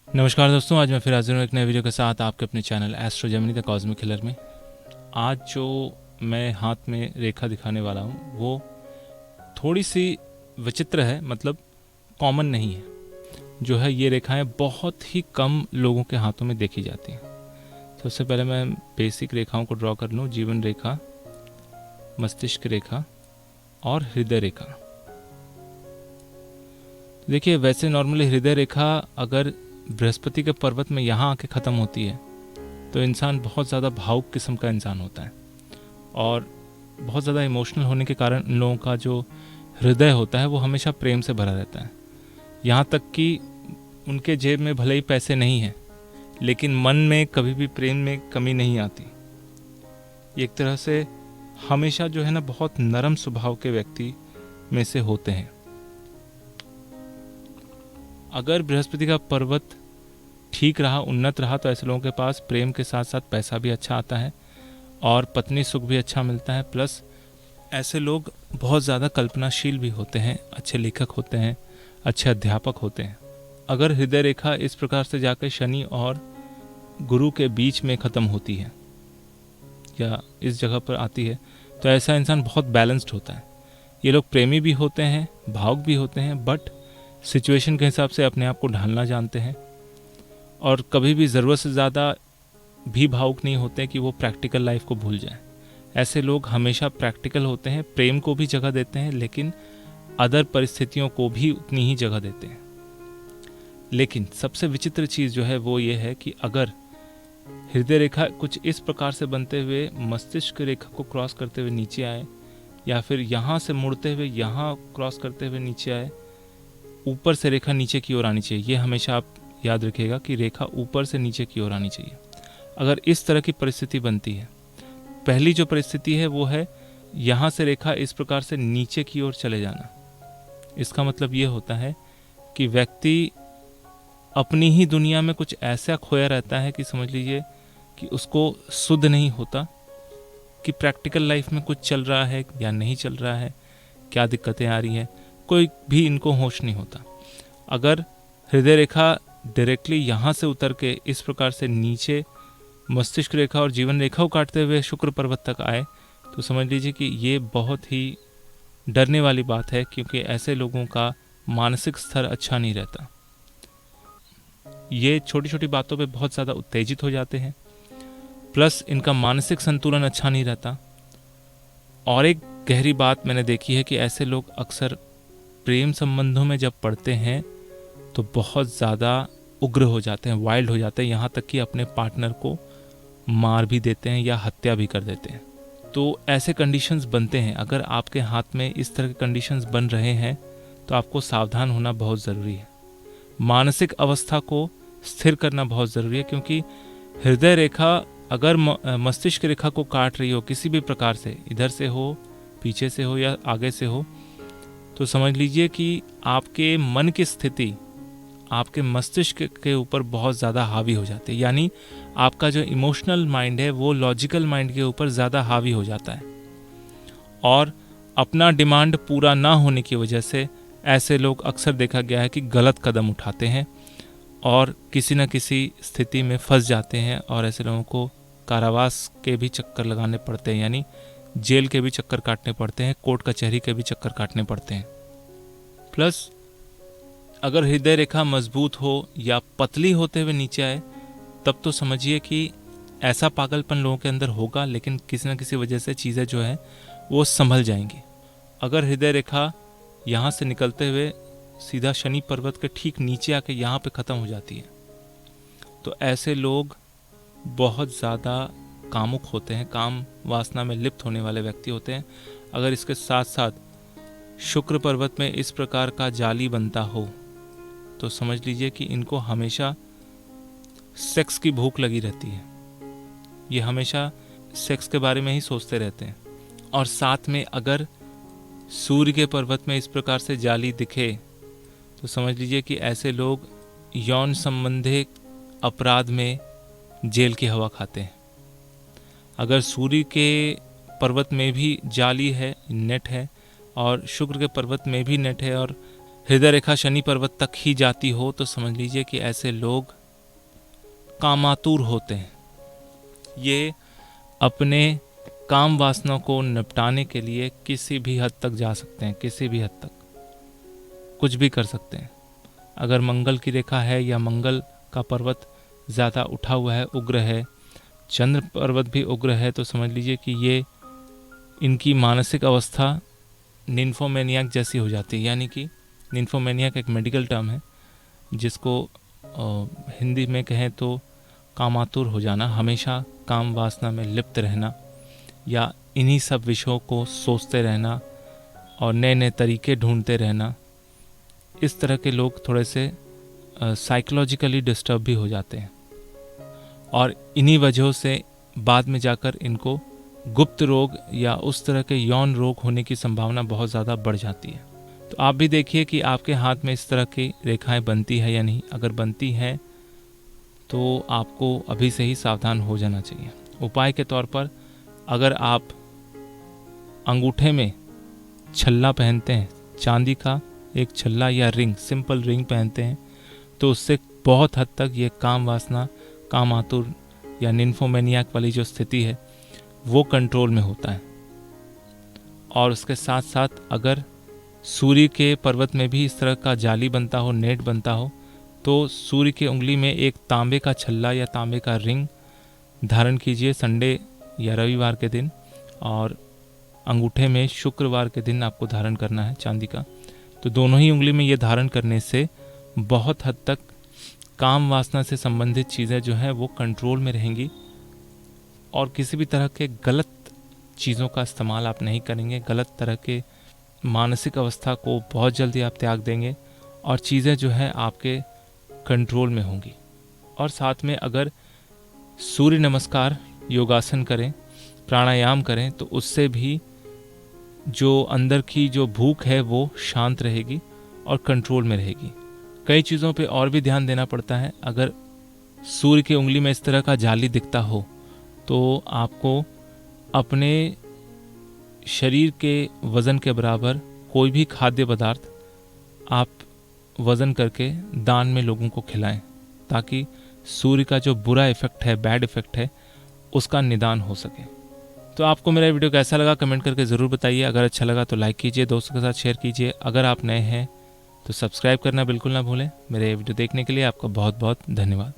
नमस्कार दोस्तों, आज मैं फिर हाजिर हूँ एक नए वीडियो के साथ आपके अपने channel Astro Gemini the cosmic healer में। आज जो मैं हाथ में रेखा दिखाने वाला हूँ वो थोड़ी सी विचित्र है, मतलब कॉमन नहीं है। जो है ये रेखाएं बहुत ही कम लोगों के हाथों में देखी जाती हैं। सबसे पहले मैं बेसिक रेखाओं को ड्रॉ कर लूँ। जीवन रेखा, मस्तिष्क रेखा और हृदय रेखा। देखिए, वैसे नॉर्मली हृदय रेखा अगर बृहस्पति के पर्वत में यहाँ आके ख़त्म होती है तो इंसान बहुत ज़्यादा भावुक किस्म का इंसान होता है और बहुत ज़्यादा इमोशनल होने के कारण उन लोगों का जो हृदय होता है वो हमेशा प्रेम से भरा रहता है। यहाँ तक कि उनके जेब में भले ही पैसे नहीं हैं लेकिन मन में कभी भी प्रेम में कमी नहीं आती। एक तरह से हमेशा जो है ना बहुत नरम स्वभाव के व्यक्ति में से होते हैं। अगर बृहस्पति का पर्वत ठीक रहा, उन्नत रहा, तो ऐसे लोगों के पास प्रेम के साथ साथ पैसा भी अच्छा आता है और पत्नी सुख भी अच्छा मिलता है। प्लस ऐसे लोग बहुत ज़्यादा कल्पनाशील भी होते हैं, अच्छे लेखक होते हैं, अच्छे अध्यापक होते हैं। अगर हृदय रेखा इस प्रकार से जाकर शनि और गुरु के बीच में ख़त्म होती है या इस जगह पर आती है तो ऐसा इंसान बहुत बैलेंस्ड होता है। ये लोग प्रेमी भी होते हैं, भावुक भी होते हैं, बट सिचुएशन के हिसाब से अपने आप को ढालना जानते हैं और कभी भी ज़रूरत से ज़्यादा भी भावुक नहीं होते कि वो प्रैक्टिकल लाइफ को भूल जाएं। ऐसे लोग हमेशा प्रैक्टिकल होते हैं, प्रेम को भी जगह देते हैं लेकिन अदर परिस्थितियों को भी उतनी ही जगह देते हैं। लेकिन सबसे विचित्र चीज़ जो है वो ये है कि अगर हृदय रेखा कुछ इस प्रकार से बनते हुए मस्तिष्क रेखा को क्रॉस करते हुए नीचे आए या फिर यहाँ से मुड़ते हुए यहाँ क्रॉस करते हुए नीचे आए, ऊपर से रेखा नीचे की ओर आनी चाहिए। ये हमेशा आप याद रखिएगा कि रेखा ऊपर से नीचे की ओर आनी चाहिए। अगर इस तरह की परिस्थिति बनती है, पहली जो परिस्थिति है वो है यहाँ से रेखा इस प्रकार से नीचे की ओर चले जाना। इसका मतलब ये होता है कि व्यक्ति अपनी ही दुनिया में कुछ ऐसा खोया रहता है कि समझ लीजिए कि उसको शुद्ध नहीं होता कि प्रैक्टिकल लाइफ में कुछ चल रहा है या नहीं चल रहा है, क्या दिक्कतें आ रही हैं, कोई भी इनको होश नहीं होता। अगर हृदय रेखा डायरेक्टली यहाँ से उतर के इस प्रकार से नीचे मस्तिष्क रेखा और जीवन रेखा को काटते हुए शुक्र पर्वत तक आए तो समझ लीजिए कि ये बहुत ही डरने वाली बात है, क्योंकि ऐसे लोगों का मानसिक स्तर अच्छा नहीं रहता। ये छोटी छोटी बातों पे बहुत ज़्यादा उत्तेजित हो जाते हैं, प्लस इनका मानसिक संतुलन अच्छा नहीं रहता। और एक गहरी बात मैंने देखी है कि ऐसे लोग अक्सर प्रेम संबंधों में जब पड़ते हैं तो बहुत ज़्यादा उग्र हो जाते हैं, वाइल्ड हो जाते हैं, यहाँ तक कि अपने पार्टनर को मार भी देते हैं या हत्या भी कर देते हैं। तो ऐसे कंडीशंस बनते हैं। अगर आपके हाथ में इस तरह के कंडीशंस बन रहे हैं तो आपको सावधान होना बहुत ज़रूरी है। मानसिक अवस्था को स्थिर करना बहुत ज़रूरी है, क्योंकि हृदय रेखा अगर मस्तिष्क रेखा को काट रही हो किसी भी प्रकार से, इधर से हो, पीछे से हो या आगे से हो, तो समझ लीजिए कि आपके मन की स्थिति आपके मस्तिष्क के ऊपर बहुत ज़्यादा हावी हो जाती है। यानी आपका जो इमोशनल माइंड है वो लॉजिकल माइंड के ऊपर ज़्यादा हावी हो जाता है और अपना डिमांड पूरा ना होने की वजह से ऐसे लोग अक्सर देखा गया है कि गलत कदम उठाते हैं और किसी न किसी स्थिति में फंस जाते हैं और ऐसे लोगों को कारावास के भी चक्कर लगाने पड़ते हैं, यानी जेल के भी चक्कर काटने पड़ते हैं, कोर्ट कचहरी के भी चक्कर काटने पड़ते हैं। प्लस अगर हृदय रेखा मजबूत हो या पतली होते हुए नीचे आए तब तो समझिए कि ऐसा पागलपन लोगों के अंदर होगा, लेकिन किसी न किसी वजह से चीज़ें जो है वो संभल जाएंगी। अगर हृदय रेखा यहाँ से निकलते हुए सीधा शनि पर्वत के ठीक नीचे आके यहाँ पे ख़त्म हो जाती है तो ऐसे लोग बहुत ज़्यादा कामुक होते हैं, काम वासना में लिप्त होने वाले व्यक्ति होते हैं। अगर इसके साथ साथ शुक्र पर्वत में इस प्रकार का जाली बनता हो तो समझ लीजिए कि इनको हमेशा सेक्स की भूख लगी रहती है। ये हमेशा सेक्स के बारे में ही सोचते रहते हैं। और साथ में अगर सूर्य के पर्वत में इस प्रकार से जाली दिखे तो समझ लीजिए कि ऐसे लोग यौन संबंधी अपराध में जेल की हवा खाते हैं। अगर सूर्य के पर्वत में भी जाली है, नेट है, और शुक्र के पर्वत में भी नेट है और हृदय रेखा शनि पर्वत तक ही जाती हो तो समझ लीजिए कि ऐसे लोग कामातुर होते हैं। ये अपने काम वासना को निपटाने के लिए किसी भी हद तक जा सकते हैं, किसी भी हद तक कुछ भी कर सकते हैं। अगर मंगल की रेखा है या मंगल का पर्वत ज़्यादा उठा हुआ है, उग्र है, चंद्र पर्वत भी उग्र है, तो समझ लीजिए कि ये इनकी मानसिक अवस्था निम्फोमेनियाक जैसी हो जाती है। यानी कि निम्फोमेनियाक एक मेडिकल टर्म है जिसको हिंदी में कहें तो कामातुर हो जाना, हमेशा काम वासना में लिप्त रहना या इन्हीं सब विषयों को सोचते रहना और नए नए तरीके ढूंढते रहना। इस तरह के लोग थोड़े से साइकोलॉजिकली डिस्टर्ब भी हो जाते हैं और इन्हीं वजहों से बाद में जाकर इनको गुप्त रोग या उस तरह के यौन रोग होने की संभावना बहुत ज़्यादा बढ़ जाती है। तो आप भी देखिए कि आपके हाथ में इस तरह की रेखाएं बनती है या नहीं। अगर बनती है तो आपको अभी से ही सावधान हो जाना चाहिए। उपाय के तौर पर अगर आप अंगूठे में छल्ला पहनते हैं, चांदी का एक छल्ला या रिंग, सिंपल रिंग पहनते हैं, तो उससे बहुत हद तक ये काम वासना, काम आतुर या निम्फोमेनियाक वाली जो स्थिति है वो कंट्रोल में होता है। और उसके साथ साथ अगर सूर्य के पर्वत में भी इस तरह का जाली बनता हो, नेट बनता हो, तो सूर्य की उंगली में एक तांबे का छल्ला या तांबे का रिंग धारण कीजिए संडे या रविवार के दिन, और अंगूठे में शुक्रवार के दिन आपको धारण करना है चांदी का। तो दोनों ही उंगली में ये धारण करने से बहुत हद तक काम वासना से संबंधित चीज़ें जो हैं वो कंट्रोल में रहेंगी और किसी भी तरह के गलत चीज़ों का इस्तेमाल आप नहीं करेंगे। गलत तरह के मानसिक अवस्था को बहुत जल्दी आप त्याग देंगे और चीज़ें जो है आपके कंट्रोल में होंगी। और साथ में अगर सूर्य नमस्कार, योगासन करें, प्राणायाम करें, तो उससे भी जो अंदर की जो भूख है वो शांत रहेगी और कंट्रोल में रहेगी। कई चीज़ों पे और भी ध्यान देना पड़ता है। अगर सूर्य की उंगली में इस तरह का जाली दिखता हो तो आपको अपने शरीर के वज़न के बराबर कोई भी खाद्य पदार्थ आप वज़न करके दान में लोगों को खिलाएं, ताकि सूर्य का जो बुरा इफ़ेक्ट है, बैड इफ़ेक्ट है, उसका निदान हो सके। तो आपको मेरा वीडियो कैसा लगा कमेंट करके ज़रूर बताइए। अगर अच्छा लगा तो लाइक कीजिए, दोस्तों के साथ शेयर कीजिए। अगर आप नए हैं तो सब्सक्राइब करना बिल्कुल ना भूलें। मेरे वीडियो देखने के लिए आपका बहुत बहुत धन्यवाद।